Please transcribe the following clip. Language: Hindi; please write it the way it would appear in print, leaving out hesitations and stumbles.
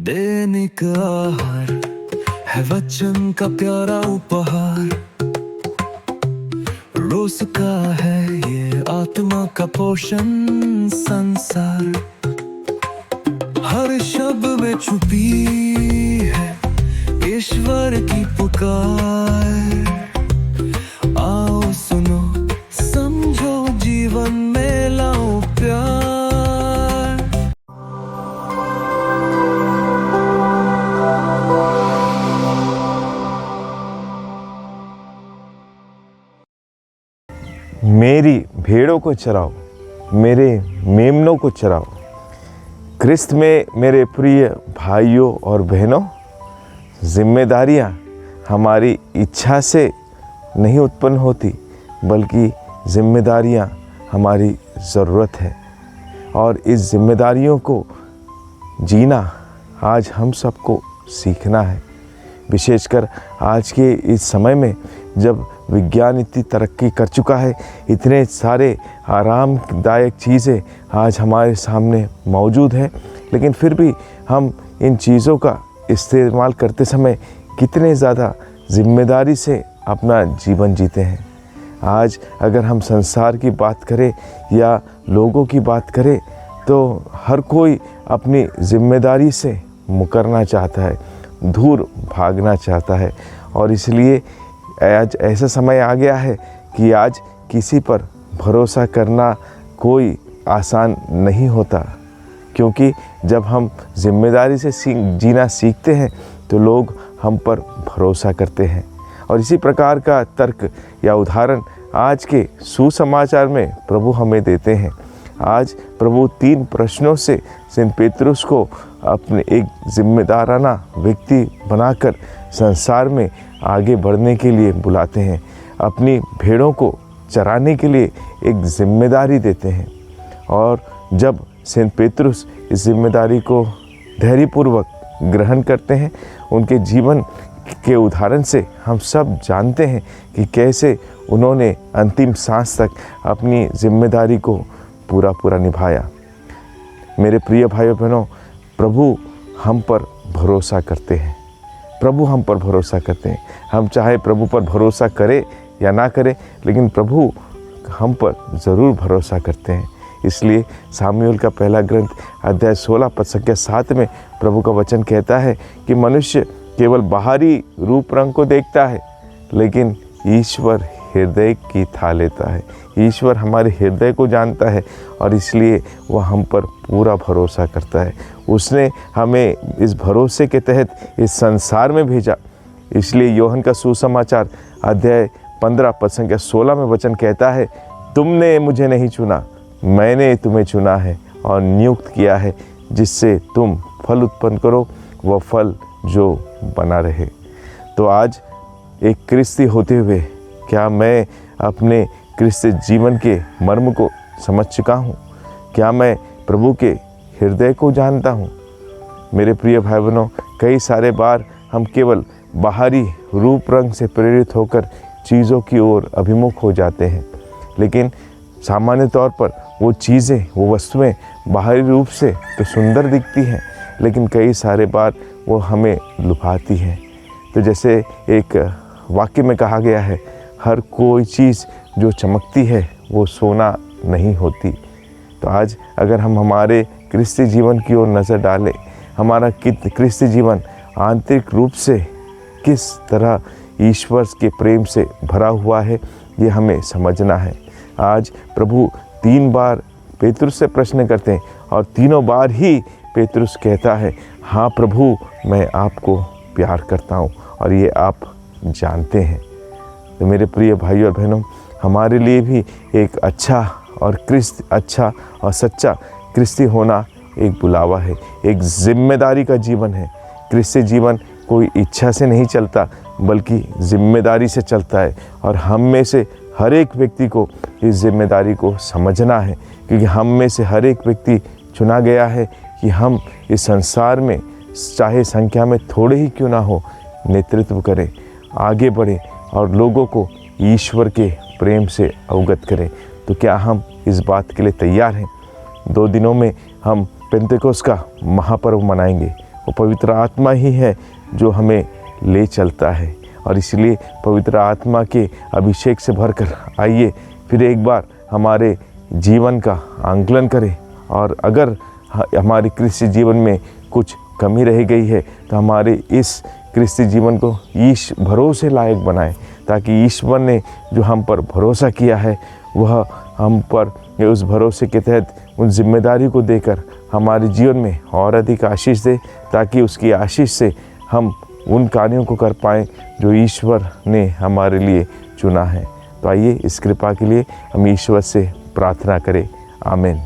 दैनिक आहार है वचन का प्यारा उपहार, रोज का है ये आत्मा का पोषण संसार। हर शब्द में छुपी है ईश्वर की पुकार। आओ सुनो समझो जीवन में लाओ प्यार। मेरी भेड़ों को चराओ, मेरे मेमनों को चराओ। क्रिस्त में मेरे प्रिय भाइयों और बहनों, जिम्मेदारियां हमारी इच्छा से नहीं उत्पन्न होती, बल्कि जिम्मेदारियां हमारी ज़रूरत है। और इस जिम्मेदारियों को जीना आज हम सबको सीखना है। विशेषकर आज के इस समय में जब विज्ञान इतनी तरक्की कर चुका है, इतने सारे आरामदायक चीज़ें आज हमारे सामने मौजूद हैं, लेकिन फिर भी हम इन चीज़ों का इस्तेमाल करते समय कितने ज़्यादा जिम्मेदारी से अपना जीवन जीते हैं। आज अगर हम संसार की बात करें या लोगों की बात करें, तो हर कोई अपनी जिम्मेदारी से मुकरना चाहता है, दूर भागना चाहता है। और इसलिए आज ऐसा समय आ गया है कि आज किसी पर भरोसा करना कोई आसान नहीं होता, क्योंकि जब हम जिम्मेदारी से जीना सीखते हैं तो लोग हम पर भरोसा करते हैं। और इसी प्रकार का तर्क या उदाहरण आज के सुसमाचार में प्रभु हमें देते हैं। आज प्रभु 3 प्रश्नों से सेंट पेतरुस को अपने एक जिम्मेदाराना व्यक्ति बनाकर संसार में आगे बढ़ने के लिए बुलाते हैं, अपनी भेड़ों को चराने के लिए एक जिम्मेदारी देते हैं। और जब सेंट पेतरुस इस जिम्मेदारी को धैर्यपूर्वक ग्रहण करते हैं, उनके जीवन के उदाहरण से हम सब जानते हैं कि कैसे उन्होंने अंतिम सांस तक अपनी जिम्मेदारी को पूरा निभाया। मेरे प्रिय भाइयों बहनों, प्रभु हम पर भरोसा करते हैं। प्रभु हम पर भरोसा करते हैं। हम चाहे प्रभु पर भरोसा करें या ना करें, लेकिन प्रभु हम पर ज़रूर भरोसा करते हैं। इसलिए सामुएल का पहला ग्रंथ अध्याय 16 पद संख्या 7 में प्रभु का वचन कहता है कि मनुष्य केवल बाहरी रूप रंग को देखता है, लेकिन ईश्वर हृदय की था लेता है। ईश्वर हमारे हृदय को जानता है और इसलिए वह हम पर पूरा भरोसा करता है। उसने हमें इस भरोसे के तहत इस संसार में भेजा। इसलिए यूहन्ना का सुसमाचार अध्याय 15 पद संख्या 16 में वचन कहता है, तुमने मुझे नहीं चुना, मैंने तुम्हें चुना है और नियुक्त किया है, जिससे तुम फल उत्पन्न करो, वह फल जो बना रहे। तो आज एक क्रिस्ती होते हुए क्या मैं अपने क्रिस्ती जीवन के मर्म को समझ चुका हूँ? क्या मैं प्रभु के हृदय को जानता हूँ? मेरे प्रिय भाई बहनों, कई सारे बार हम केवल बाहरी रूप रंग से प्रेरित होकर चीज़ों की ओर अभिमुख हो जाते हैं, लेकिन सामान्य तौर पर वो चीज़ें, वो वस्तुएं बाहरी रूप से तो सुंदर दिखती हैं, लेकिन कई सारे बार वो हमें लुभाती हैं। तो जैसे एक वाक्य में कहा गया है, हर कोई चीज़ जो चमकती है वो सोना नहीं होती। तो आज अगर हम हमारे क्रिस्ती जीवन की ओर नज़र डालें, हमारा क्रिस्ती जीवन आंतरिक रूप से किस तरह ईश्वर के प्रेम से भरा हुआ है, ये हमें समझना है। आज प्रभु 3 बार पेतरुस से प्रश्न करते हैं और तीनों बार ही पेतरुस कहता है, हाँ प्रभु, मैं आपको प्यार करता हूँ और ये आप जानते हैं। तो मेरे प्रिय भाइयों और बहनों, हमारे लिए भी एक अच्छा और सच्चा क्रिस्ती होना एक बुलावा है, एक जिम्मेदारी का जीवन है। क्रिस्ती जीवन कोई इच्छा से नहीं चलता, बल्कि जिम्मेदारी से चलता है। और हम में से हर एक व्यक्ति को इस जिम्मेदारी को समझना है, क्योंकि हम में से हर एक व्यक्ति चुना गया है कि हम इस संसार में चाहे संख्या में थोड़े ही क्यों ना हो, नेतृत्व करें, आगे बढ़ें और लोगों को ईश्वर के प्रेम से अवगत करें। तो क्या हम इस बात के लिए तैयार हैं? 2 दिनों में हम पेंतेकोस्त का महापर्व मनाएंगे वो पवित्र आत्मा ही है जो हमें ले चलता है। और इसलिए पवित्र आत्मा के अभिषेक से भरकर आइए फिर एक बार हमारे जीवन का आंकलन करें, और अगर हमारे क्रिस्ती जीवन में कुछ कमी रह गई है तो हमारे इस क्रिस्ती जीवन को भरोसे लायक बनाएं, ताकि ईश्वर ने जो हम पर भरोसा किया है वह हम पर उस भरोसे के तहत उन जिम्मेदारी को देकर हमारे जीवन में और अधिक आशीष दे, ताकि उसकी आशीष से हम उन कार्यों को कर पाएँ जो ईश्वर ने हमारे लिए चुना है। तो आइए इस कृपा के लिए हम ईश्वर से प्रार्थना करें। आमीन।